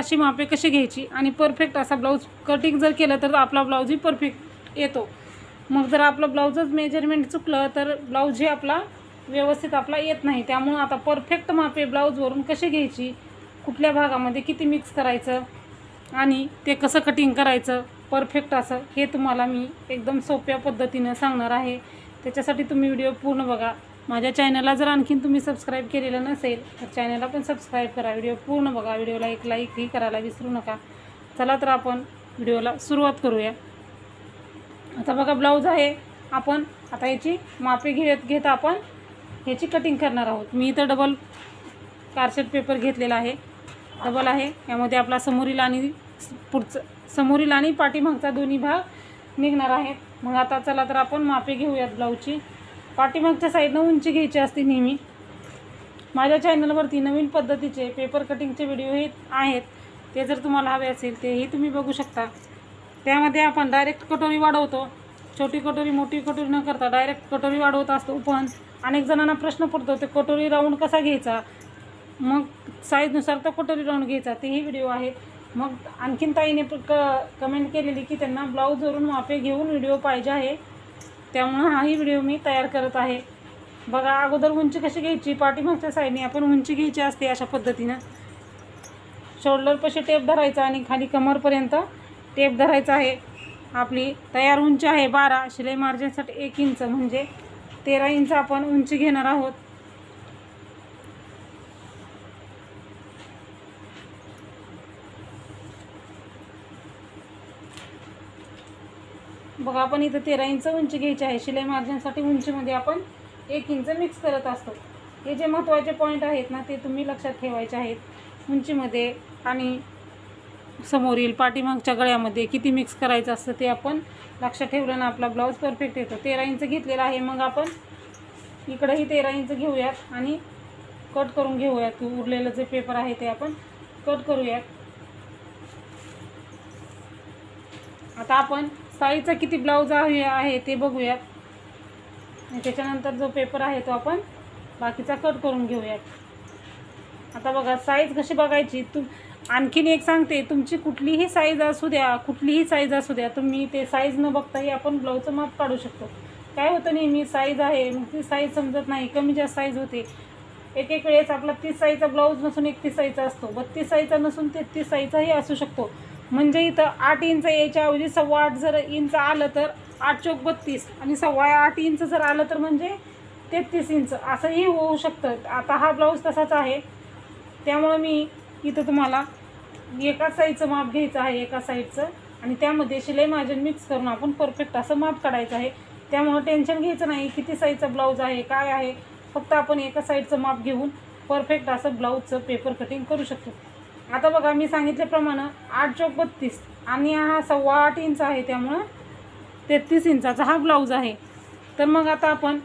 अशी मापे कशी घ्यायची आणि परफेक्ट असा ब्लाऊज कटिंग जर केलं तर आपला ब्लाऊजही परफेक्ट येतो। मग जर आपलं ब्लाऊजच मेजरमेंट चुकलं तर ब्लाऊज हे आपला व्यवस्थित आपला येत नाही। त्यामुळे आता परफेक्ट मापे ब्लाऊजवरून कशी घ्यायची, कुठल्या भागामध्ये किती मिक्स करायचं आणि ते कसं कटिंग करायचं परफेक्ट असं, हे तुम्हाला मी एकदम सोप्या पद्धतीनं सांगणार आहे। त्याच्यासाठी तुम्ही व्हिडिओ पूर्ण बघा। माझ्या चॅनलला जर आणखीन तुम्ही सबस्क्राईब केलेलं नसेल तर चॅनलला पण सबस्क्राईब करा, व्हिडिओ पूर्ण बघा, व्हिडिओला एक लाईकही करायला विसरू नका। चला तर आपण व्हिडिओला सुरुवात करूया। आता बघा ब्लाऊज आहे, आपण आता याची मापे घेत आपण ह्याची कटिंग करणार आहोत। मी इथं डबल कार्डशीट पेपर घेतलेला आहे, डबल आहे। यामध्ये आपला समोरील आणि समोरील आणि पाठीमागचा दोन्ही भाग निघणार आहेत। मग आता चला तर आपण मापे घेऊयात ब्लाऊजची। पाठीमागच्या साईडनं उंची घ्यायची असते नेहमी। माझ्या चॅनलवरती नवीन पद्धतीचे पेपर कटिंगचे व्हिडिओ आहेत, ते जर तुम्हाला हवे असेल तेही तुम्ही बघू शकता। त्यामध्ये आपण डायरेक्ट कटोरी वाढवतो, छोटी कटोरी मोठी कटोरी न करता डायरेक्ट कटोरी वाढवत असतो। पण अनेक जणांना प्रश्न पडतो ते कटोरी राऊंड कसा घ्यायचा, मग साईजनुसार तो कटोरी राऊंड घ्यायचा, तेही व्हिडिओ आहे। मग आणखीन ताईने कमेंट केलेली की त्यांना ब्लाऊजवरून मापे घेऊन व्हिडिओ पाहिजे आहे, त्यामुळे हाही व्हिडिओ मी तयार करत आहे। बघा अगोदर उंची कशी घ्यायची, पाठीमागच्या साईडने आपण उंची घ्यायची असते अशा पद्धतीनं। शोल्डरपाशी टेप धरायचा आणि खाली कमरपर्यंत टेप धरायचा आहे। आपली तयार उंची आहे 12, शिलाई मार्जिनसाठी 1 इंच म्हणजे 13 इंच आपण उंची घेणार आहोत। बघा आपण इथं 13 इंच उंची घ्यायची आहे। शिलाई मार्जिनसाठी उंचीमध्ये आपण 1 इंच मिक्स करत असतो। हे जे महत्त्वाचे पॉईंट आहेत ना ते तुम्ही लक्षात ठेवायचे आहेत। उंचीमध्ये आणि समोरील पाठीमागच्या गळ्यामध्ये किती मिक्स करायचं असतं ते आपण लक्षात ठेवलं ना आपला ब्लाऊज परफेक्ट येतो। 13 इंच घेतलेला आहे, मग आपण इकडेही 13 इंच घेऊयात आणि कट करून घेऊयात। उरलेलं जे पेपर आहे ते आपण कट करूयात। आता आपण साईजचा किती ब्लाऊज आहे ते बघूयात आणि त्याच्यानंतर जो पेपर आहे तो आपण बाकीचा कट करून घेऊयात। आता बघा साईज कशी बघायची, आणखीन एक सांगते, तुमची कुठलीही साईज असू द्या तुम्ही ते साईज न बघताही आपण ब्लाऊजचं माप काढू शकतो। काय होतं नेहमी साईज आहे मग ती साईज समजत नाही, कमी जास्त साईज होते। एक वेळेस आपला 30 साईजचा ब्लाऊज नसून 31 साईजचा असतो, 32 साईजचा नसून 33 साईजचाही असू शकतो। म्हणजे इथं 8 इंच यायच्या ऐवजी 8.25 जर इंच आलं तर 8 चौक 32 आणि 8.25 इंच जर आलं तर म्हणजे 33 इंच असंही होऊ शकतं। आता हा ब्लाऊज तसाच आहे, त्यामुळे मी इथं तुम्हाला एका साईजचं माप घ्यायचं आहे, एका साईडचं, आणि त्यामध्ये शिलाई मार्जिन मिक्स करून आपण परफेक्ट असं माप काढायचं आहे। त्यामुळे टेन्शन घ्यायचं नाही किती साईजचा ब्लाऊज आहे काय आहे, फक्त आपण एका साईडचं माप घेऊन परफेक्ट असं ब्लाऊजचं पेपर कटिंग करू शकतो। आता बघा मी सांगितल्याप्रमाणे 8 चौक 32 आणि हा 8.25 इंच आहे, त्यामुळं 33 इंचाचा हा ब्लाऊज आहे। तर मग आता आपण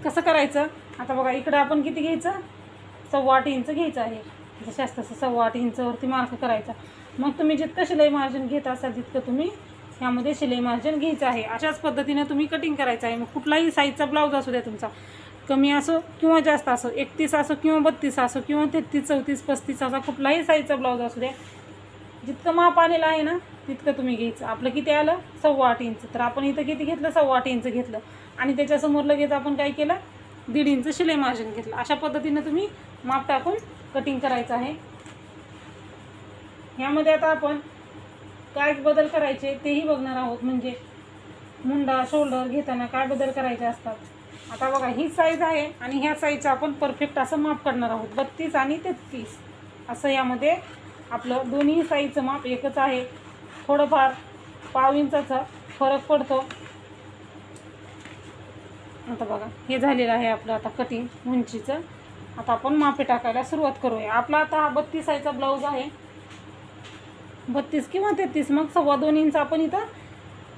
कसं करायचं, आता बघा इकडे आपण किती घ्यायचं, 8.25 इंच घ्यायचं आहे। जशास तसं 8.25 इंचवरती मार्क करायचा। मग तुम्ही जितकं शिलाई मार्जिन घेत असाल तितकं तुम्ही यामध्ये शिलाई मार्जिन घ्यायचं आहे। अशाच पद्धतीने तुम्ही कटिंग करायचं आहे। मग कुठलाही साईजचा ब्लाऊज असू द्या तुमचा, कमी असो किंवा जास्त असो, 31 असो किंवा 32 असो किंवा 33 34 35 असा कुठलाही साईजचा ब्लाऊज असू द्या, जितकं माप आलेलं आहे ना तितकं तुम्ही घ्यायचं। आपलं किती आलं 8.25 इंच, तर आपण इथं किती घेतलं 8.25 इंच घेतलं आणि त्याच्यासमोर लगेच आपण काय केलं 1.5 इंच शिलाई मार्जिन घेतलं। अशा पद्धतीने तुम्ही माप टाकून कटिंग करायचं आहे। यामध्ये आता आपण काय बदल करायचे तेही बघणार आहोत, म्हणजे मुंडा शोल्डर घेताना काय बदल करायचे असतात। आता बघा ही साईज आहे आणि ह्या साईजचं आपण परफेक्ट असं माप काढणार आहोत, 32 आणि 33 असं। यामध्ये आपलं दोन्ही साईजचं माप एकच आहे, थोडंफार 0.5 इंचाचा फरक पडतो। आता बघा हे झालेलं आहे आपलं आता कटिंग उंचीचं। आता आपण मापे टाकायला सुरुवात करूया। आपला आता हा 32 साईजचा ब्लाऊज आहे, 32 किंवा 33, मग 2.25 इंच आपण इथं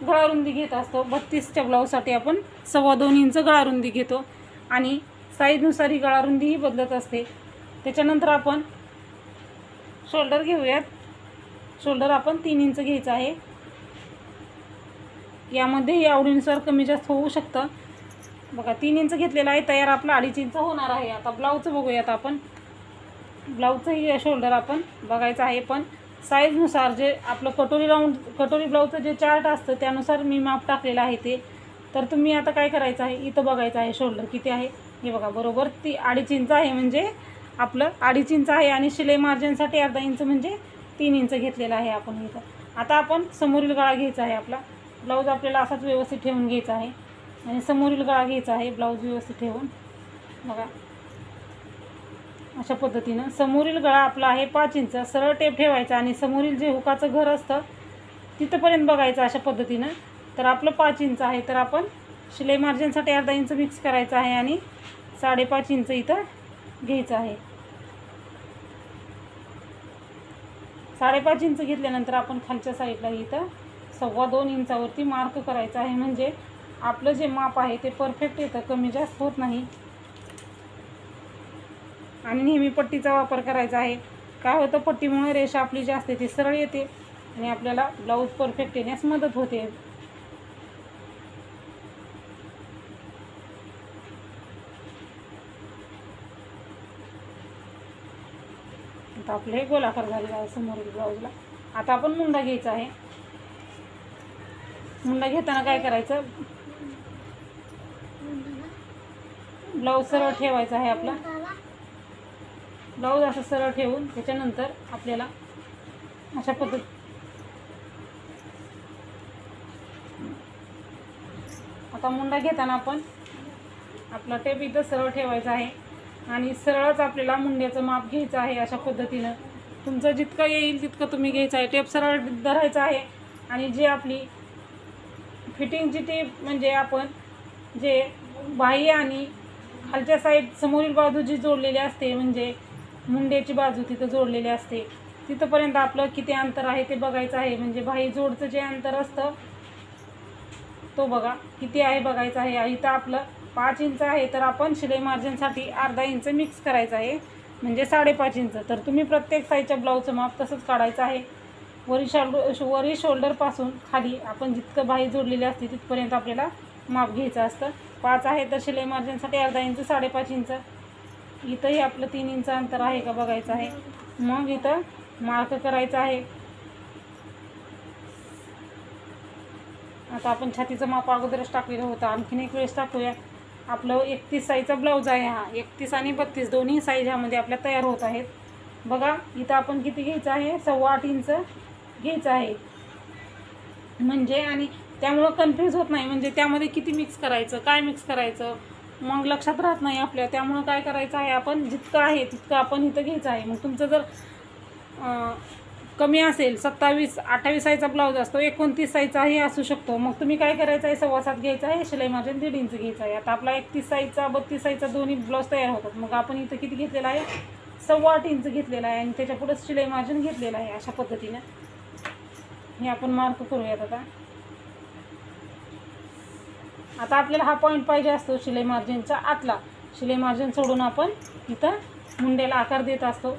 गळारुंदी घेत असतो। 32च्या ब्लाऊजसाठी आपण 2.25 इंच गळारुंदी घेतो आणि साईजनुसार ही गळारुंदीही बदलत असते। त्याच्यानंतर आपण शोल्डर घेऊयात। शोल्डर आपण 3 इंच घ्यायचं आहे। यामध्ये आवडीनुसार कमी जास्त होऊ शकतं। बघा 3 इंच घेतलेला आहे, तयार आपला 2.5 इंच होणार आहे। आता ब्लाऊजचं बघूयात आपण। ब्लाऊजचंही शोल्डर आपण बघायचं आहे, पण साईजनुसार जे आपलं कटोरी ब्लाऊजचं जे चार्ट असतं त्यानुसार मी माप टाकलेलं आहे ते. तर तुम्ही आता काय करायचं आहे, इथं बघायचं आहे शोल्डर किती आहे. हे बघा बरोबर 2.5 इंच आहे, म्हणजे आपलं 2.5 इंच आहे. आणि शिलाई मार्जिनसाठी अर्धा इंच म्हणजे 3 इंच घेतलेलं आहे आपण इथं. आता आपण समोरील गळा घ्यायचा आहे. आपला ब्लाऊज आपल्याला असाच व्यवस्थित ठेवून घ्यायचा आहे आणि समोरील गळा घ्यायचा आहे. ब्लाऊज व्यवस्थित ठेवून बघा अशा पद्धतीनं समोरील गळा आपला आहे 5 इंच. सरळ टेप ठेवायचा आणि समोरील जे हुकाचं घर असतं तिथंपर्यंत बघायचं अशा पद्धतीनं. तर आपलं 5 इंच आहे, तर आपण शिलाई मार्जिनसाठी अर्धा इंच मिक्स करायचं आहे आणि 5.5 इंच इथं घ्यायचं आहे. 5.5 इंच घेतल्यानंतर आपण खालच्या साईडला इथं 2.25 इंचावरती मार्क करायचं आहे, म्हणजे आपलं जे माप आहे ते परफेक्ट येतं, कमी जास्त होत नाही. आणि नेहमी पट्टीचा वापर करायचा आहे. काय होतं, पट्टीमुळे रेषा आपली जी असते ती सरळ येते आणि आपल्याला ब्लाऊज परफेक्ट येण्यास मदत होते. आता आपलं हे गोलाकार झालेलं आहे समोरील ब्लाऊजला. आता आपण मुंडा घ्यायचा आहे. मुंडा घेताना काय करायचं, ब्लाऊज सरळ ठेवायचा आहे. आपला ब्लाऊज असं सरळ ठेवून त्याच्यानंतर आपल्याला अशा पद्धत आता मुंडा घेताना आपण आपला टेप इथं सरळ ठेवायचा आहे आणि सरळच आपल्याला मुंड्याचं माप घ्यायचं आहे. अशा पद्धतीनं तुमचं जितकं येईल तितकं तुम्ही घ्यायचं आहे. टेप सरळ धरायचं आहे आणि जे आपली फिटिंगची टेप म्हणजे आपण जे बाह्य आणि खालच्या साईड समोरील बाजू जी जोडलेली असते, म्हणजे मुंड्याची बाजू तिथं जोडलेली असते, तिथंपर्यंत आपलं किती अंतर आहे ते बघायचं आहे. म्हणजे बाह्य जोडचं जे अंतर असतं तो बघा किती आहे बघायचं आहे. इथं आपलं 5 इंच आहे, तर आपण शिलाई मार्जिनसाठी अर्धा इंच मिक्स करायचं आहे, म्हणजे 5.5 इंच. तर तुम्ही प्रत्येक साईजच्या ब्लाऊजचं माप तसंच काढायचं आहे. वरी शोल्डरपासून खाली आपण जितकं बाही जोडलेली असते तिथपर्यंत आपल्याला माप घ्यायचं असतं. 5 आहे तर शिलाई मार्जिनसाठी अर्धा इंच, 5.5 इंच. इथंही आपलं 3 इंच अंतर आहे का बघायचं आहे. मग इथं मार्क करायचं आहे. आता आपण छातीचं माप अगोदरच टाकलेलं होतं, आणखीन एक वेळेस टाकूया. आपलं 31 साईजचा ब्लाऊज आहे हा. 31 आणि 32 दोन्ही साईज ह्यामध्ये आपल्या तयार होत आहेत. बघा इथं आपण किती घ्यायचं आहे, 8.25 इंच घ्यायचं आहे. म्हणजे आणि त्यामुळं कन्फ्यूज होत नाही, म्हणजे त्यामध्ये किती मिक्स करायचं, काय मिक्स करायचं मग लक्षात राहत नाही आपल्या. त्यामुळं काय करायचं आहे, आपण जितकं आहे तितकं आपण इथं घ्यायचं आहे. मग तुमचं जर कमी असेल, 27-28 साईजचा ब्लाऊज असतो, 29 साईजचाही असू शकतो, मग तुम्ही काय करायचं आहे, 7.25 घ्यायचं आहे. शिलाई मार्जिन 1.5 इंच घ्यायचं आहे. आता आपला 31 साईजचा 32 साईजचा दोन्ही ब्लाऊज तयार होतात. मग आपण इथं किती घेतलेला आहे, 8.25 इंच घेतलेला आहे आणि त्याच्या पुढे शिलाई मार्जिन घेतलेलं आहे. अशा पद्धतीनं हे आपण मार्क करूयात. आता आपल्याला हा पॉईंट पाहिजे असतो शिलाई मार्जिनचा आतला. शिलाई मार्जिन सोडून आपण इथं मुंड्याला आकार देत असतो.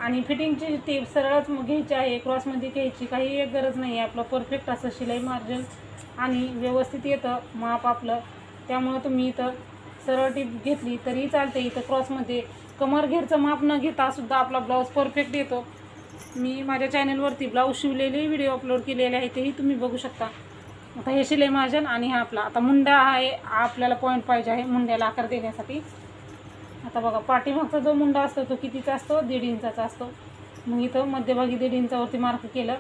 आणि फिटिंगची टेप सरळच घ्यायची आहे, क्रॉसमध्ये घ्यायची काही एक गरज नाही आहे. आपलं परफेक्ट असं शिलाई मार्जिन आणि व्यवस्थित येतं माप आपलं. त्यामुळं तुम्ही इथं सरळ टीप घेतली तरी चालते. इथं क्रॉसमध्ये कमर घेरचं माप न घेता सुद्धा आपला ब्लाऊज परफेक्ट येतो. मी माझ्या चॅनलवरती ब्लाऊज शिवलेले व्हिडिओ अपलोड केलेले आहे, तेही तुम्ही बघू शकता. आता हे शिलाई मार्जिन आणि हा आपला आता मुंडा आहे, हा आपल्याला पॉईंट पाहिजे आहे मुंड्याला आकार देण्यासाठी. आता बघा पाठीमागचा जो मुंडा असतो तो कितीचा असतो, 1.5 इंचाचा असतो. मग इथं मध्यभागी 1.5 इंचावरती मार्क केलं.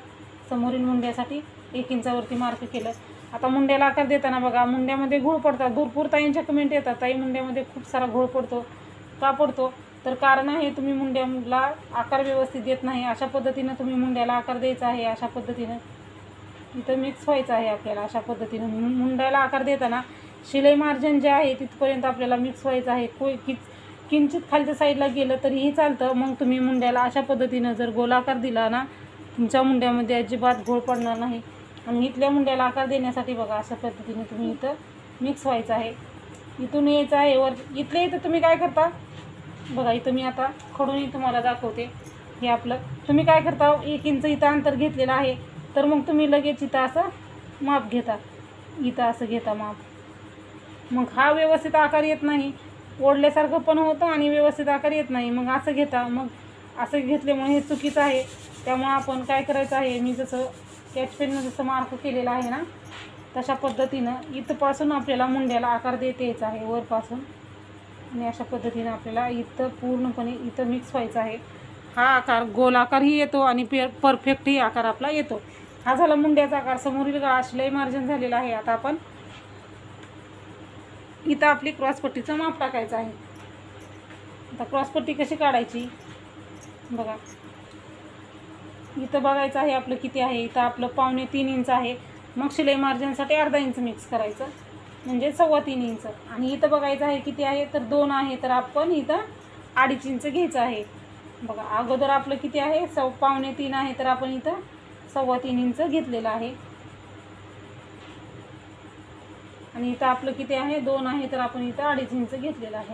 समोरील मुंड्यासाठी 1 इंचावरती मार्क केलं. आता मुंड्याला आकार देताना बघा मुंड्यामध्ये घोळ पडतात. भरपूर ताईंच्या कमेंट येतात, ताई मुंड्यामध्ये खूप सारा घोळ पडतो, का पडतो, तर कारण आहे तुम्ही मुंड्याला आकार व्यवस्थित देत नाही. अशा पद्धतीनं तुम्ही मुंड्याला आकार द्यायचा आहे. अशा पद्धतीनं इथं मिक्स व्हायचं आहे आपल्याला. अशा पद्धतीनं मुंड्याला आकार देताना शिलाई मार्जिन जे आहे तिथपर्यंत आपल्याला मिक्स व्हायचं आहे. किंचित खालच्या साईडला गेलं तरीही चालतं. मग तुम्ही मुंड्याला अशा पद्धतीनं जर गोलाकार दिला ना, तुमच्या मुंड्यामध्ये अजिबात घोळ पडणार नाही. आणि इथल्या मुंड्याला आकार देण्यासाठी बघा अशा पद्धतीने तुम्ही इथं मिक्स व्हायचं आहे. इथून यायचं आहे वर. इथल्या इथं तुम्ही काय करता बघा, इथं मी आता खडूनही तुम्हाला दाखवते. हे आपलं तुम्ही काय करता, 1 इंच इथं अंतर घेतलेलं आहे, तर मग तुम्ही लगेच इथं असं माप घेता, इथं असं घेता माप. मग हा व्यवस्थित आकार येत नाही. ओढल्यासारखं पण होतं आणि व्यवस्थित आकार येत नाही. मग असं घेता, मग असं घेतल्यामुळे हे चुकीचं आहे. त्यामुळे आपण काय करायचं आहे, मी जसं स्केच पेननं जसं मार्क केलेला आहे ना, तशा पद्धतीनं इथंपासून आपल्याला मुंड्याला आकार देता यायचा आहे वरपासून. आणि अशा पद्धतीनं आपल्याला इथं पूर्णपणे इथं मिक्स व्हायचं आहे. हा आकार गोल आकारही येतो आणि परफेक्टही आकार आपला येतो. हा झाला मुंड्याचा आकार. समोरील गळा शिलाई मार्जिन झालेला आहे. आता आपण इथं आपली क्रॉसपट्टीचं माप टाकायचं आहे. आता क्रॉसपट्टी कशी काढायची बघा, इथं बघायचं आहे आपलं किती आहे. इथं आपलं 2.25 इंच आहे. मग शिलाई मार्जिनसाठी अर्धा इंच मिक्स करायचं, म्हणजे 3.25 इंच. आणि इथं बघायचं आहे किती आहे, तर 2 आहे, तर आपण इथं 2.5 इंच घ्यायचं आहे. बघा अगोदर आपलं किती आहे, 2.25 आहे, तर आपण इथं 3.25 इंच घेतलेलं आहे. आणि इथं आपलं किती आहे, 2 आहे, तर आपण इथं 2.5 इंच घेतलेलं आहे.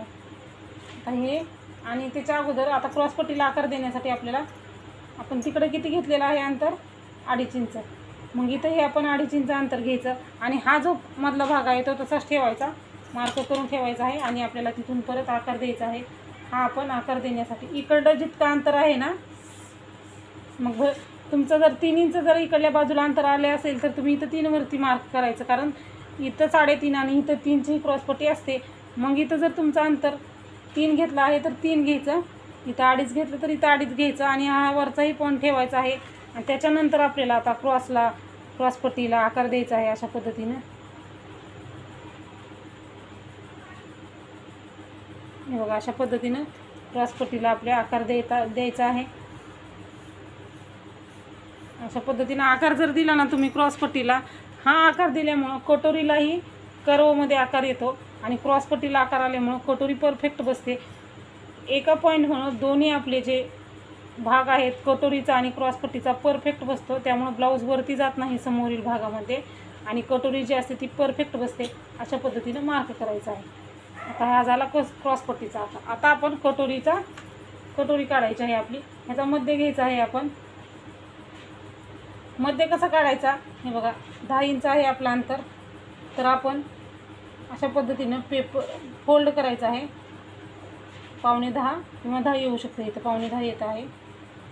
आता हे आणि त्याच्या अगोदर आता क्रॉसपट्टीला आकार देण्यासाठी आपल्याला आपण तिकडे किती घेतलेलं आहे अंतर, 2.5 इंच. मग इथं हे आपण 2.5 इंच अंतर घ्यायचं आणि हा जो मधला भाग आहे तो तसाच ठेवायचा, मार्क करून ठेवायचा आहे. आणि आपल्याला तिथून परत आकार द्यायचा आहे. हा आपण आकार देण्यासाठी इकडं जितकं अंतर आहे ना, मग तुमचं जर 3 इंच जर इकडल्या बाजूला अंतर आले असेल तर तुम्ही इथं 3 वरती मार्क करायचं, कारण इथं 3.5 आणि इथं 3ची क्रॉसपट्टी असते. मग इथं जर तुमचं अंतर 3 घेतलं आहे तर 3 घ्यायचं, इथं 2.5 घेतलं तर इथं 2.5 घ्यायचं आणि हा वरचाही पॉईंट ठेवायचा आहे. आणि त्याच्यानंतर आपल्याला आता क्रॉसपट्टीला आकार द्यायचा आहे. अशा पद्धतीनं हे बघा, अशा पद्धतीनं क्रॉसपट्टीला आपल्या आकार द्यायचा आहे. अशा पद्धतीनं आकार जर दिला ना तुम्ही क्रॉसपट्टीला, हा आकार दिल्यामुळं कटोरीलाही कर्वमध्ये आकार येतो आणि क्रॉसपट्टीला आकार आल्यामुळं कटोरी परफेक्ट बसते. एका पॉईंटमुळं दोन्ही आपले जे भाग आहेत कटोरीचा आणि क्रॉसपट्टीचा परफेक्ट बसतो. त्यामुळं ब्लाऊज वरती जात नाही समोरील भागामध्ये आणि कटोरी जी असते ती परफेक्ट बसते. अशा पद्धतीनं मार्क करायचा आहे. आता हा झाला क्रॉसपट्टीचा आकार. आता आपण कटोरी काढायची आहे आपली. ह्याचा मध्य घ्यायचा आहे. आपण मध्य कसा काढायचा हे बघा, 10 इंच आहे आपलं अंतर, तर आपण अशा पद्धतीनं फोल्ड करायचं आहे. 9.25 किंवा 10 येऊ शकते, इथं 9.25 येत आहे.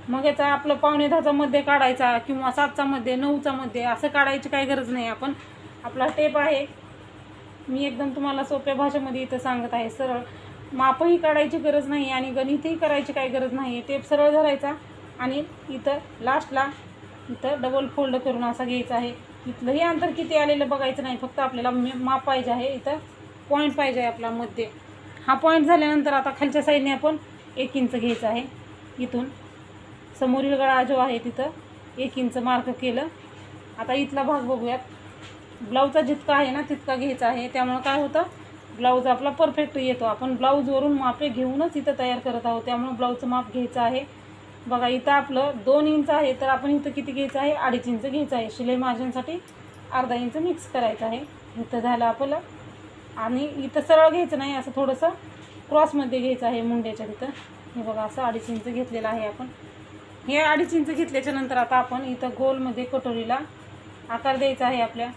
मग याचा आपलं 9.25चा मध्ये काढायचा किंवा 7चा मध्ये, 9चा मध्ये, असं काढायची काही गरज नाही. आपण आपला टेप आहे, मी एकदम तुम्हाला सोप्या भाषेमध्ये इथं सांगत आहे. सरळ मापही काढायची गरज नाही आणि गणितही करायची काही गरज नाही. टेप सरळ धरायचा आणि इथं लास्टला इथं डबल फोल्ड करून असा घ्यायचा आहे. इथलंही अंतर किती आलेलं बघायचं नाही, फक्त आपल्याला माप पाहिजे आहे. इथं पॉईंट पाहिजे आहे आपला मध्ये. हा पॉईंट झाल्यानंतर आता खालच्या साईडने आपण 1 इंच घ्यायचं आहे. इथून समोरील गळा जो आहे तिथं 1 इंच मार्क केलं. आता इथला भाग बघूयात. ब्लाऊजचा जितका आहे ना तितका घ्यायचा आहे. त्यामुळं काय होतं, ब्लाऊज आपला परफेक्ट येतो. आपण ब्लाऊजवरून मापे घेऊनच इथं तयार करत आहोत, त्यामुळं ब्लाऊजचं माप घ्यायचं आहे. बघा इथं आपलं 2 इंच आहे, तर आपण इथं किती घ्यायचं आहे, 2.5 इंच घ्यायचं आहे. शिलाई मार्जिनसाठी अर्धा इंच मिक्स करायचं आहे. इथं झालं आपलं. आणि इथं सरळ घ्यायचं नाही, असं थोडंसं क्रॉसमध्ये घ्यायचं आहे मुंड्याच्या तिथं. हे बघा असं 2.5 इंच घेतलेलं आहे आपण. हे 2.5 इंच घेतल्याच्या नंतर आता आपण इथं गोलमध्ये कटोरीला आकार द्यायचा आहे आपल्या.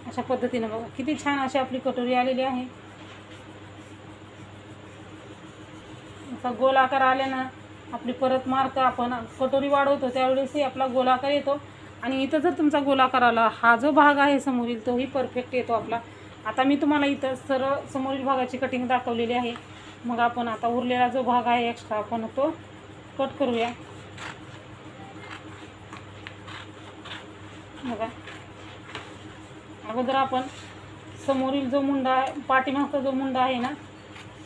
अशा पद्धतीनं बघा किती छान अशी आपली कटोरी आलेली आहे. असा गोल आकार आल्यानं आपली परत मार्क आपण कटोरी वाढवतो त्यावेळेसही आपला गोल आकार येतो. आणि इथं जर तुमचा गोल आकार आला, हा जो भाग आहे समोरील तोही परफेक्ट येतो आपला. आता मी तुम्हाला इथं सरळ समोरील भागाची कटिंग दाखवलेली आहे. मग आपण आता उरलेला जो भाग आहे एक्स्ट्रा आपण तो कट करूया. बघा अगोदर आपण समोरील जो मुंडा आहे, पाठीमागचा जो मुंडा आहे ना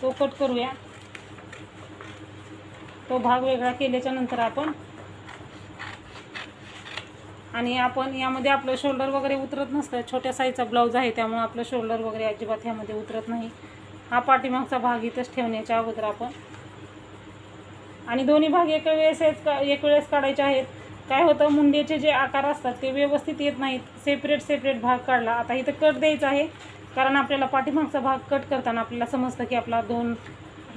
तो कट करूया. तो भाग वेगळा केल्याच्या नंतर आपण आणि आपण यामध्ये आपलं शोल्डर वगैरे उतरत नसतं. छोट्या साईजचा ब्लाऊज आहे त्यामुळे आपलं शोल्डर वगैरे अजिबात ह्यामध्ये उतरत नाही. हा पाठीमागचा भाग इथंच ठेवण्याच्या अगोदर आपण आणि दोन्ही भाग एक वेळेस काढायचे आहेत. काय होतं, मुंड्याचे जे आकार असतात ते व्यवस्थित येत नाहीत. सेपरेट भाग काढला. आता इथं कट द्यायचा आहे, कारण आपल्याला पाठीमागचा भाग कट करताना आपल्याला समजतं की आपला 2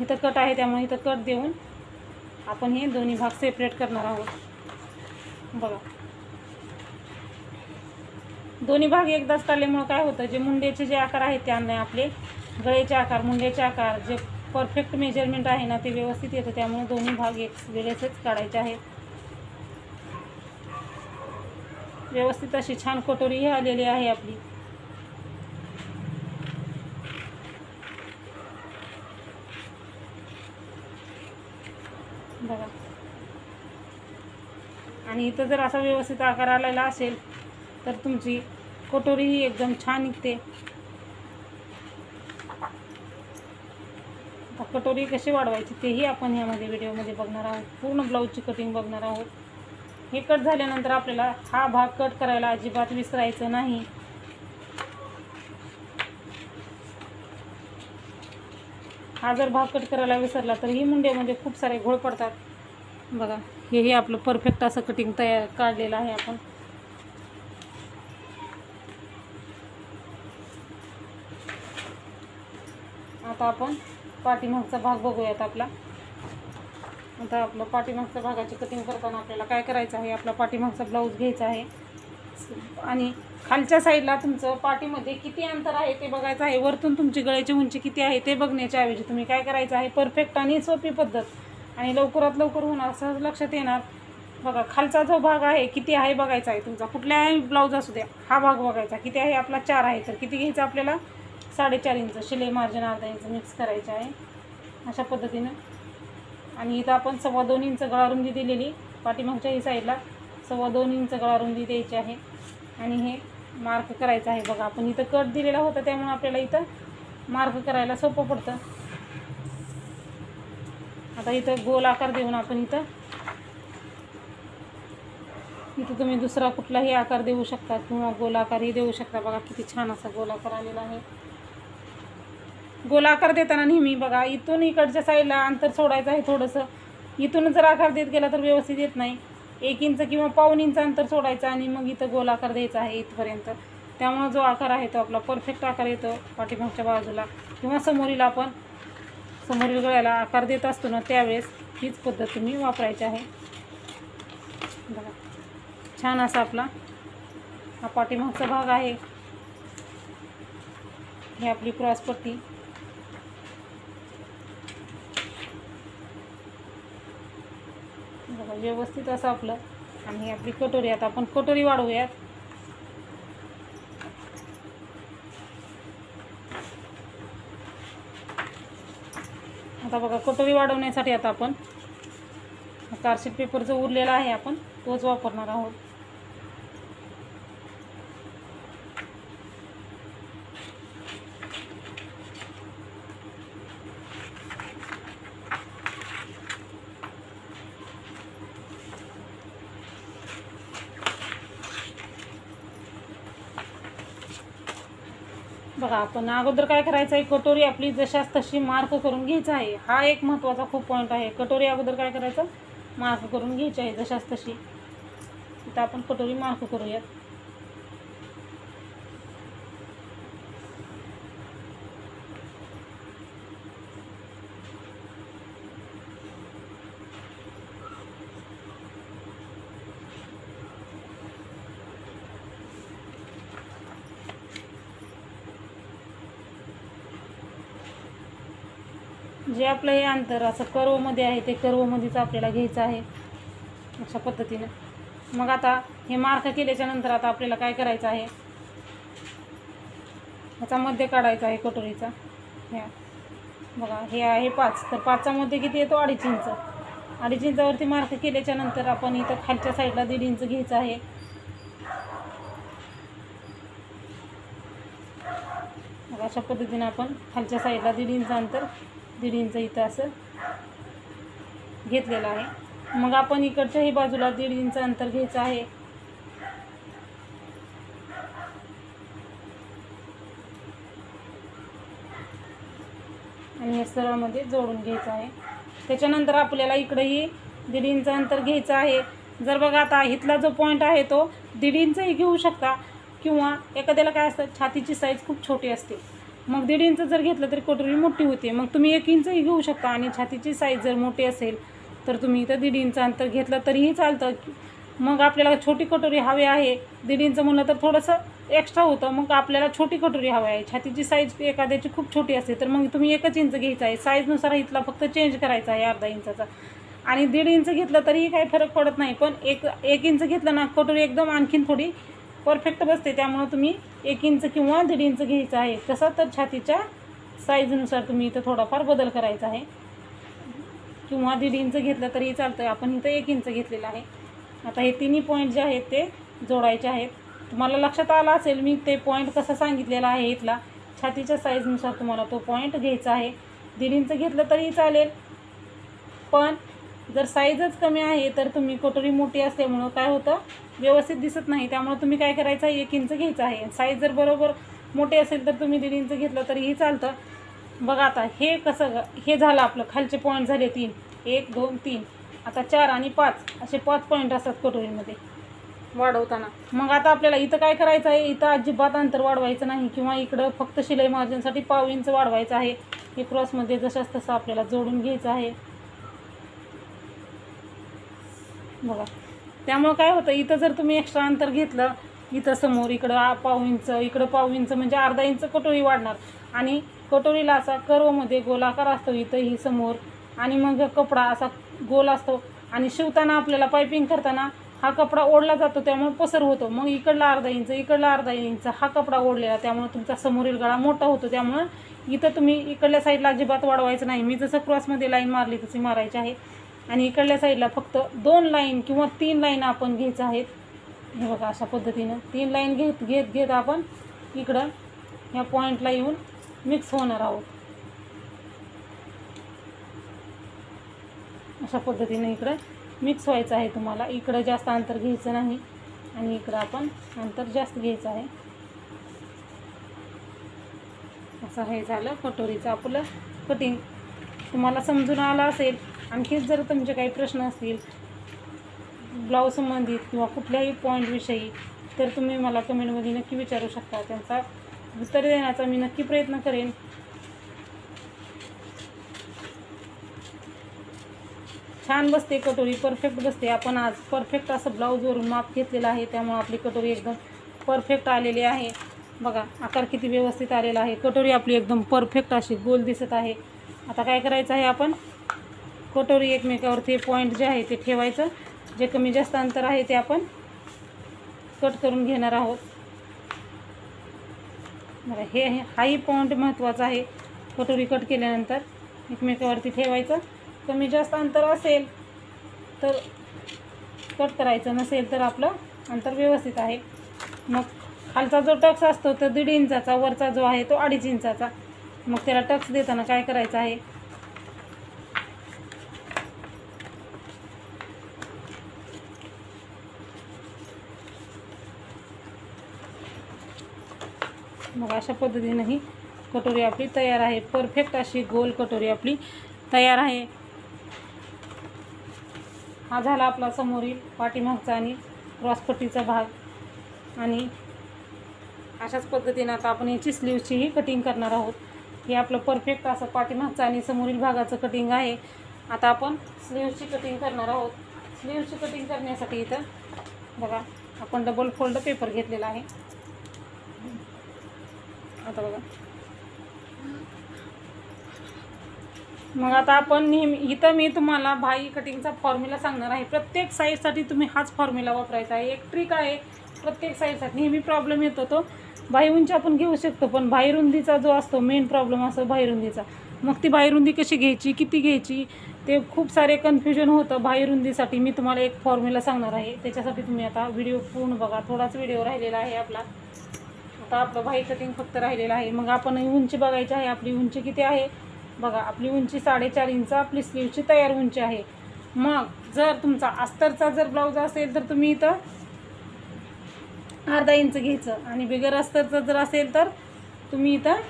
इथं कट आहे, त्यामुळे इथं कट देऊन आपण हे दोन्ही भाग सेपरेट करणार आहोत. बघा दोन्ही भाग एकदाच काढल्यामुळं काय होतं, जे मुंड्याचे जे आकार आहेत त्याने आपले गळ्याचे आकार, मुंड्याचे आकार जे परफेक्ट मेजरमेंट आहे ना ते व्यवस्थित येतं. त्यामुळे दोन्ही भाग एक वेळेसच काढायचे आहेत. व्यवस्थित अशी छान कटोरी आलेली आहे आपली. बघा, आणि इथं जर असा व्यवस्थित आकार आलेला असेल तर तुमची कटोरीही एकदम छान निघते. कटोरी कशी वाढवायची तेही आपण यामध्ये व्हिडिओमध्ये बघणार आहोत. पूर्ण ब्लाऊजची कटिंग बघणार आहोत. हे कट झाल्यानंतर आपल्याला हा भाग कट करायला अजिबात विसरायचं नाही. हा जर भाग कट करायला विसरला तर ही मुंड्यामध्ये खूप सारे घोळ पडतात. बघा, हेही आपलं परफेक्ट असं कटिंग तयार काढलेलं आहे आपण. आता आपण पाठीमागचा भाग बघूयात आपला. आता आपलं पाठीमागच्या भागाची कटिंग करताना आपल्याला काय करायचं आहे, आपला पाठीमागचा ब्लाऊज घ्यायचा आहे आणि खालच्या साईडला तुमचं पाठीमध्ये किती अंतर आहे ते बघायचं आहे. वरतून तुमची गळ्याची उंची किती आहे ते बघण्याच्या ऐवजी तुम्ही काय करायचं आहे, परफेक्ट आणि सोपी पद्धत आणि लवकरात लवकर होणार, सहज लक्षात येणार. बघा, खालचा जो भाग आहे किती आहे बघायचा आहे तुमचा, कुठल्याही ब्लाऊज असू द्या. हा भाग बघायचा किती आहे आपला, 4 आहे. तर किती घ्यायचं आपल्याला, 3.5 इंच. शिलाई मार्जिन अर्धा इंच मिक्स करायचं आहे अशा पद्धतीनं. आणि इथं आपण 2.25 इंच गळा रुंदी दिलेली, पाठीमागच्याही साईडला 2.25 इंच गळा रुंदी द्यायची आहे आणि हे मार्क करायचं आहे. बघा, आपण इथं कट दिलेला होता त्यामुळे आपल्याला इथं मार्क करायला सोपं पडतं. आता इथं गोल आकार देऊन आपण इथं तुम्ही दुसरा कुठलाही आकार देऊ शकता किंवा गोल आकारही देऊ शकता. बघा, किती छान असा गोल आकार आलेला आहे. गोल आकार देताना नेहमी बघा इथून इकडच्या साईडला अंतर सोडायचं आहे थोडंसं. इथून जर आकार देत गेला तर व्यवस्थित येत नाही. 1 इंच किंवा 1.25 इंच अंतर सोडायचं आणि मग इथं गोल आकार द्यायचा आहे इथपर्यंत. त्यामुळे जो आकार आहे तो आपला परफेक्ट आकार येतो. पाठीमागच्या बाजूला किंवा समोरील आपण समोरील गळ्याला आकार देत असतो ना त्यावेळेस हीच पद्धत तुम्ही वापरायची आहे. बघा, छान असा आपला हा पाठीमागचा भाग आहे. ही आपली क्रॉस पट्टी. बघा, व्यवस्थित असं आपलं. आणि ही आपली कटोरी. आता आपण कटोरी वाढवूयात. आता बघा, कटोरी वाढवण्यासाठी आता आपण कार्डशीट पेपर जो उरलेला आहे आपण तोच वापरणार आहोत. बघा, आपण अगोदर काय करायचं आहे, कटोरी आपली जशास तशी मार्क करून घ्यायचा आहे. हा एक महत्त्वाचा खूप पॉईंट आहे. कटोरी अगोदर काय करायचं, मार्क करून घ्यायची आहे जशास तशी. इथं आपण कटोरी मार्क करूयात. जे आपलं हे अंतर असं कर्वमध्ये आहे ते कर्वमध्येच आपल्याला घ्यायचं आहे अशा पद्धतीनं. मग आता हे मार्क केल्याच्या नंतर आता आपल्याला काय करायचं आहे, ह्याचा मध्य काढायचा आहे कटोरीचा. ह्या बघा, हे आहे 5, तर 5चा मध्ये किती येतो, 2.5 इंच. 2.5 इंचावरती मार्क केल्याच्या नंतर आपण इथं खालच्या साईडला 1.5 इंच घ्यायचं आहे. मग अशा पद्धतीनं आपण खालच्या साईडला 1.5 इंच अंतर, 1.5 इंच इथं असं घेतलेलं आहे. मग आपण इकडच्याही बाजूला 1.5 इंच अंतर घ्यायचं आहे. आणि या सरळमध्ये जोडून घ्यायचं आहे. त्याच्यानंतर आपल्याला इकडेही 1.5 इंच अंतर घ्यायचं आहे. जर बघा आता इथला जो पॉईंट आहे तो 1.5 इंचही घेऊ शकता किंवा एखाद्याला काय असतं, छातीची साईज खूप छोटी असते, मग 1.5 इंच जर घेतलं तरी कटोरी मोठी होते. मग तुम्ही 1 इंचही घेऊ शकता आणि छातीची साईज जर मोठी असेल तर तुम्ही इथं 1.5 इंच अंतर घेतलं तरीही चालतं. मग आपल्याला छोटी कटोरी हवी आहे, 1.5 इंच म्हणलं तर थोडंसं एक्स्ट्रा होतं, मग आपल्याला छोटी कटोरी हवी आहे. छातीची साईज एखाद्याची खूप छोटी असते तर मग तुम्ही 1 इंच घ्यायचं आहे. साईजनुसार इथला फक्त चेंज करायचा आहे अर्धा इंचाचा. आणि 1.5 इंच घेतलं तरीही काही फरक पडत नाही, पण एक इंच घेतलं ना कटोरी एकदम आणखीन थोडी परफेक्ट बसते. त्यामुळं तुम्ही 1 इंच किंवा 1.5 इंच घ्यायचं आहे. कसं तर छातीच्या साईजनुसार तुम्ही इथं थोडाफार बदल करायचा आहे, किंवा 1.5 इंच घेतलं तरीही चालतं. आपण इथं 1 इंच घेतलेलं आहे. आता हे तिन्ही पॉईंट जे आहेत ते जोडायचे आहेत. तुम्हाला लक्षात आलं असेल मी ते पॉईंट कसं सांगितलेला आहे. इथला छातीच्या साईजनुसार तुम्हाला तो पॉईंट घ्यायचा आहे. 1.5 इंच घेतलं तरीही चालेल, पण जर साईजच कमी आहे तर तुम्ही कटोरी मोठी असल्यामुळं काय होतं, व्यवस्थित दिसत नाही. त्यामुळे तुम्ही काय करायचं आहे, 1 इंच घ्यायचं आहे. साईज जर बरोबर मोठी असेल तर तुम्ही 1.5 इंच घेतलं तरीही चालतं. बघा आता हे कसं, हे झालं आपलं खालचे पॉईंट झाले 3, 1 2 3. आता 4 आणि 5 असे 5 पॉईंट असतात कटोरीमध्ये वाढवताना. मग आता आपल्याला इथं काय करायचं आहे, इथं अजिबात अंतर वाढवायचं नाही, किंवा इकडं फक्त शिलाई मार्जिनसाठी 1/2 इंच वाढवायचं आहे. हे क्रॉसमध्ये जसंच तसं आपल्याला जोडून घ्यायचं आहे. बघा, त्यामुळं काय होतं, इथं जर तुम्ही एक्स्ट्रा अंतर घेतलं, इथं समोर इकडं 1/2 इंच, इकडं 1/2 इंच म्हणजे अर्धा इंच कटोरी वाढणार. आणि कटोरीला असा कर्वमध्ये गोलाकार असतो इथं ही समोर, आणि मग कपडा असा गोल असतो. आणि शिवताना आपल्याला पायपिंग करताना हा कपडा ओढला जातो, त्यामुळे पसर होतो. मग इकडला अर्धा इंच, इकडला अर्धा इंच हा कपडा ओढलेला, त्यामुळे तुमचा समोरील गळा मोठा होतो. त्यामुळं इथं तुम्ही इकडल्या साईडला अजिबात वाढवायचं नाही. मी जसं क्रॉसमध्ये लाईन मारली तशी मारायची आहे. आणि इकडल्या साईडला फक्त 2 लाईन किंवा 3 लाईन आपण घ्यायचं आहेत. हे बघा, अशा पद्धतीनं 3 लाईन घेत आपण इकडं ह्या पॉईंटला येऊन मिक्स होणार आहोत. अशा पद्धतीने इकडं मिक्स व्हायचं आहे तुम्हाला. इकडं जास्त अंतर घ्यायचं नाही आणि इकडं आपण अंतर जास्त घ्यायचं आहे. असं हे झालं कटोरीचं आपलं कटिंग. तुम्हाला समजून आलं असेल. आणखीच जर तुमचे काही प्रश्न असतील ब्लाऊज संबंधित किंवा कुठल्याही पॉईंटविषयी तर तुम्ही मला कमेंटमध्ये नक्की विचारू शकता. त्यांचा उत्तर देण्याचा मी नक्की प्रयत्न करेन. छान बसते कटोरी, परफेक्ट बसते. आपण आज परफेक्ट असं ब्लाऊजवरून माप घेतलेलं आहे, त्यामुळे आपली कटोरी एकदम परफेक्ट आलेली आहे. बघा, आकार किती व्यवस्थित आलेला आहे. कटोरी आपली एकदम परफेक्ट अशी गोल दिसत आहे. आता काय करायचं आहे, आपण कटोरी एकमेकावरती पॉईंट जे आहे ते ठेवायचं. जे कमी जास्त अंतर आहे ते आपण कट करून घेणार आहोत. बघा, हाही पॉईंट महत्त्वाचा आहे. कटोरी कट केल्यानंतर एकमेकावरती ठेवायचं. कमी जास्त अंतर असेल तर कट करायचं, नसेल तर आपलं अंतर व्यवस्थित आहे. मग खालचा जो टक्स असतो तो 1.5 इंचाचा, वरचा जो आहे तो 2.5 इंचाचा. मग त्याला टक्स देताना काय करायचं आहे, मग अशा पद्धतीने ही कटोरी आपली तयार आहे. परफेक्ट अशी गोल कटोरी आपली तयार आहे. हा झाला आपला समोरील पाठीमागचा आणि क्रॉसपट्टीचा भाग. आणि अशाच पद्धतीने आता आपण याची स्लीवचीही कटिंग करणार आहोत. हे आपलं परफेक्ट असं पाठीमागचं आणि समोरील भागाचं कटिंग आहे. आता आपण स्लीवची कटिंग करणार आहोत. स्लीवची कटिंग करण्यासाठी इथं बघा, आपण डबल फोल्ड पेपर घेतलेला आहे. आता बघा, मग आता आपण नेहमी इथं मी तुम्हाला भाई कटिंगचा फॉर्म्युला सांगणार आहे. प्रत्येक साईजसाठी तुम्ही हाच फॉर्म्युला वापरायचा आहे. एक ट्रिक आहे प्रत्येक साईजसाठी. नेहमी प्रॉब्लेम येतो तो भाई उंची आपण घेऊ शकतो, पण भाई रुंदीचा जो असतो मेन प्रॉब्लेम असतो भाई रुंदीचा. मग ती भाई रुंदी कशी घ्यायची, किती घ्यायची, ते खूप सारे कन्फ्युजन होतं. भाई रुंदीसाठी मी तुम्हाला एक फॉर्म्युला सांगणार आहे. त्याच्यासाठी तुम्ही आता व्हिडिओ पूर्ण बघा. थोडाच व्हिडिओ राहिलेला आहे आपला. आता आपलं भाई कटिंग फक्त राहिलेलं आहे. मग आपण उंची बघायची आहे. आपली उंची किती आहे बघा. आपली उंची 4.5 इंच आपली स्लीवची तयार उंची आहे. मग जर तुमचा अस्तरचा जर ब्लाऊज असेल तर तुम्ही इथं अर्धा इंच घ्यायचं, आणि बिगर अस्तरचं जर असेल तर तुम्ही इथं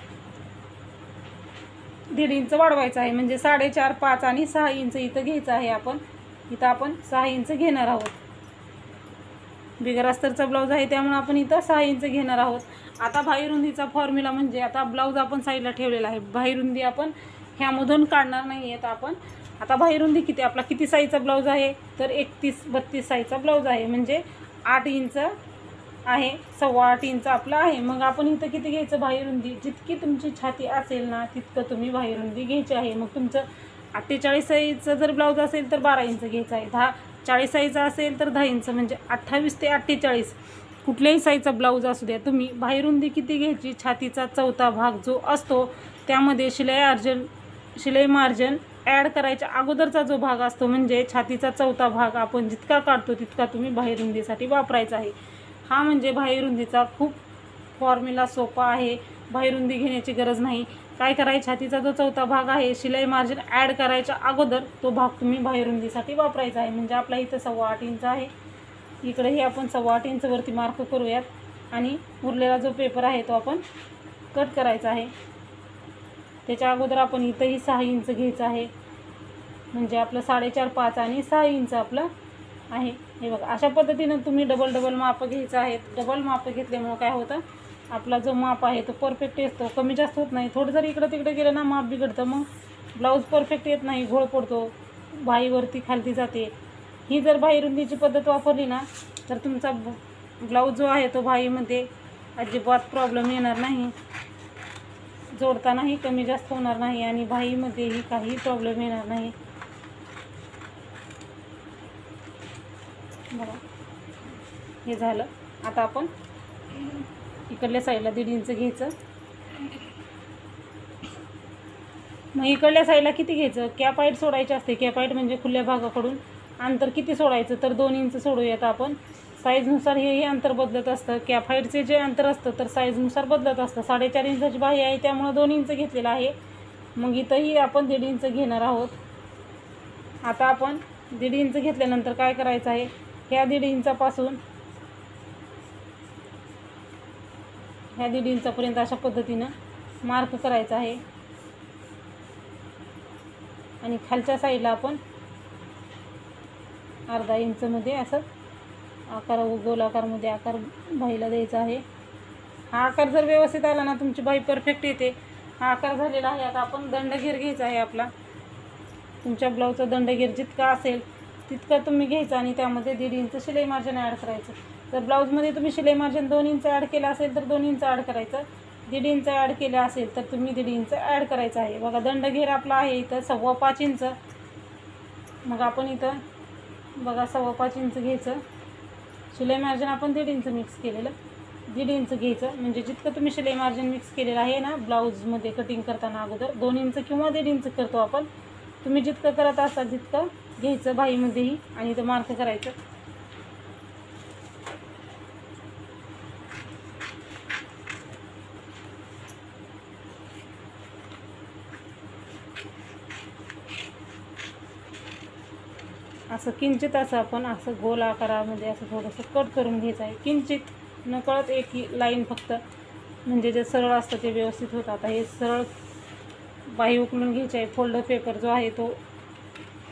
1.5 इंच वाढवायचं आहे. म्हणजे 4.5, 5 आणि 6 इंच इथं घ्यायचं आहे. आपण 6 इंच घेणार आहोत. बिगर अस्तरचा ब्लाऊज आहे त्यामुळे आपण इथं 6 इंच घेणार आहोत. आता भाई रुंदीचा फॉर्म्युला म्हणजे आता ब्लाऊज आपण साईडला ठेवलेला आहे. भाई रुंदी आपण ह्यामधून काढणार नाही आहेत. आपण आता बाहेरुंदी किती, आपला किती साईजचा ब्लाऊज आहे तर 31-32 साईजचा ब्लाऊज आहे, म्हणजे 8 इंच आहे, 8.25 इंच आपला आहे. मग आपण इथं किती घ्यायचं बाहेरुंदी, जितकी तुमची छाती असेल ना तितकं तुम्ही बाहेरुंदी घ्यायची आहे. मग तुमचं 48 साईजचं जर ब्लाऊज असेल तर 12 इंच घ्यायचं आहे, 40 साईजचा असेल तर 10 इंच, म्हणजे 28 ते 48 कुठल्याही साईजचा ब्लाऊज असू द्या, तुम्ही बाहेरुंदी किती घ्यायची, छातीचा चौथा भाग जो असतो त्यामध्ये शिलाई मार्जिन ॲड करायच्या अगोदरचा जो भाग असतो, म्हणजे छातीचा चौथा भाग आपण जितका काढतो तितका तुम्ही बाहेरुंदीसाठी वापरायचा आहे. हा म्हणजे बाहेरुंदीचा खूप फॉर्म्युला सोपा आहे, बाहेरुंदी घेण्याची गरज नाही. काय करायचं, छातीचा जो चौथा भाग आहे शिलाई मार्जिन ॲड करायच्या अगोदर तो भाग तुम्ही बाहेरुंदीसाठी वापरायचा आहे. म्हणजे आपला इथं 8.25 इंच आहे, इकडेही आपण 8.25 इंचवरती मार्क करूयात आणि उरलेला जो पेपर आहे तो आपण कट करायचा आहे. त्याच्या अगोदर आपण इथंही 6 इंच घ्यायचं आहे, म्हणजे आपलं 4.5, 5 आणि 6 इंच आपलं आहे. हे बघा, अशा पद्धतीनं तुम्ही डबल माप घ्यायचं आहे. डबल माप घेतल्यामुळं काय होतं, आपला जो माप आहे तो परफेक्ट येतो, कमी जास्त होत नाही. थोडं जर इकडं तिकडे गेलं ना माप बिघडतं, मग ब्लाऊज परफेक्ट येत नाही, घोळ पडतो, बाहीवरती खालती जाते. ही जर बाहेरुंदीची पद्धत वापरली ना तर तुमचा ब्लाऊज जो आहे तो बाहीमध्ये अजिबात प्रॉब्लेम येणार नाही, जोडतानाही कमी जास्त होणार नाही आणि बाहीमध्येही काही प्रॉब्लेम येणार नाही. बघा, हे झालं. आता आपण इकडल्या साईडला 1.5 इंच घ्यायचं. मग इकडल्या साईडला किती घ्यायचं, कॅप हाईट सोडायची असते. कॅप हाईट म्हणजे खुल्या भागाकडून अंतर किती सोडायचं तर 2 इंच सोडूयात आपण. साईजनुसार हेही अंतर बदलत असतं. कॅप हाईटचे जे अंतर असतं तर साईजनुसार बदलत असतं. 4.5 इंचाची बाही आहे त्यामुळे 2 इंच घेतलेलं आहे. मग इथंही आपण 1.5 इंच घेणार आहोत. आता आपण 1.5 इंच घेतल्यानंतर काय करायचं आहे, ह्या 1.5 इंचापासून ह्या 1.5 इंचापर्यंत अशा पद्धतीनं मार्क करायचा आहे आणि खालच्या साईडला आपण अर्धा इंचमध्ये असं आकार, गोल आकारमध्ये आकार बाहीला द्यायचा आहे. हा आकार जर व्यवस्थित आला ना तुमची बाही परफेक्ट येते. हा आकार झालेला आहे. आता आपण दंडघेर घ्यायचा आहे आपला. तुमच्या ब्लाऊजचा दंडघेर जितका असेल तितका तुम्ही घ्यायचा आणि त्यामध्ये 1.5 इंच शिलाई मार्जिन ॲड करायचं. तर ब्लाऊजमध्ये तुम्ही शिलाई मार्जिन 2 इंच ॲड केलं असेल तर 2 इंच ॲड करायचं, 1.5 इंच ॲड केलं असेल तर तुम्ही 1.5 इंच ॲड करायचं आहे. बघा, दंडघेर आपला आहे इथं 5.25 इंच. मग आपण इथं बघा 5.25 इंच घ्यायचं. शिलाई मार्जिन आपण 1.5 इंच मिक्स केलेलं, 1.5 इंच घ्यायचं. म्हणजे जितकं तुम्ही शिलाई मार्जिन मिक्स केलेलं आहे ना ब्लाऊजमध्ये कटिंग करताना अगोदर 2 इंच किंवा 1.5 इंच करतो आपण. तुम्ही जितकं करत असाल तितकं घ्यायचं बाहीमध्येही आणि इथं मार्क करायचं. असं किंचित असं आपण असं गोल आकारामध्ये असं थोडंसं कट करून घ्यायचं आहे. किंचित नकळत एक लाईन फक्त, म्हणजे जे सरळ असतं ते व्यवस्थित होतं. आता हे सरळ बाही उकलून घ्यायची आहे. फोल्डर पेपर जो आहे तो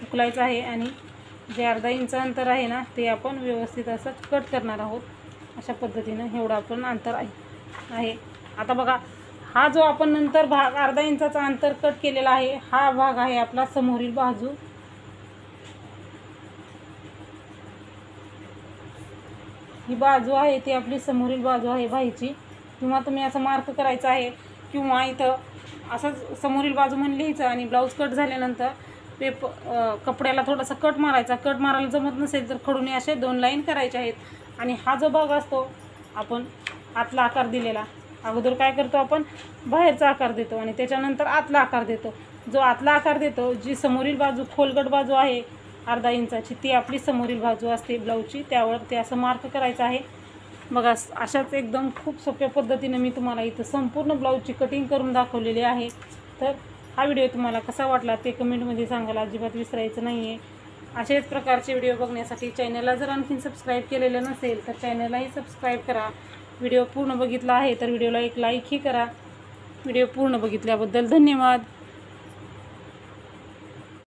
उकलायचा आहे आणि जे अर्धा इंच अंतर आहे ना ते आपण व्यवस्थित असं कट करणार आहोत. अशा पद्धतीनं एवढं आपण अंतर आहे. आता बघा, हा जो आपण नंतर भाग अर्धा इंचाचा अंतर कट केलेला आहे हा भाग आहे आपला समोरील बाजू. ही बाजू आहे ती आपली समोरील बाजू आहे बाहीची. किंवा तुम्ही असं मार्क करायचं आहे किंवा इथं असंच समोरील बाजू म्हणून लिहायचं आणि ब्लाऊज कट झाल्यानंतर कपड्याला थोडासा कट मारायचा. कट मारायला जमत नसेल तर खडूने असे 2 लाईन करायचे आहेत. आणि हा जो भाग असतो आपण आतला आकार दिलेला, अगोदर काय करतो आपण बाहेरचा आकार देतो आणि त्याच्यानंतर आतला आकार देतो. जो आतला आकार देतो, जी समोरील बाजू खोलगट बाजू आहे अर्धा इंचाची ती आपली समोरील बाजू असते ब्लाऊजची, त्यावर ते असं मार्क करायचं आहे. बघा, अशाच एकदम खूप सोप्या पद्धतीने मी तुम्हाला इथं संपूर्ण ब्लाऊजची कटिंग करून दाखवलेली आहे. तर हा व्हिडिओ तुम्हाला कसा वाटला ते कमेंटमध्ये सांगायला अजिबात विसरायचं नाही आहे. अशाच प्रकारचे व्हिडिओ बघण्यासाठी चॅनलला जर आणखीन सबस्क्राईब केलेलं नसेल तर चॅनललाही सबस्क्राईब करा. व्हिडिओ पूर्ण बघितला आहे तर व्हिडिओला एक लाईकही करा. व्हिडिओ पूर्ण बघितल्याबद्दल धन्यवाद.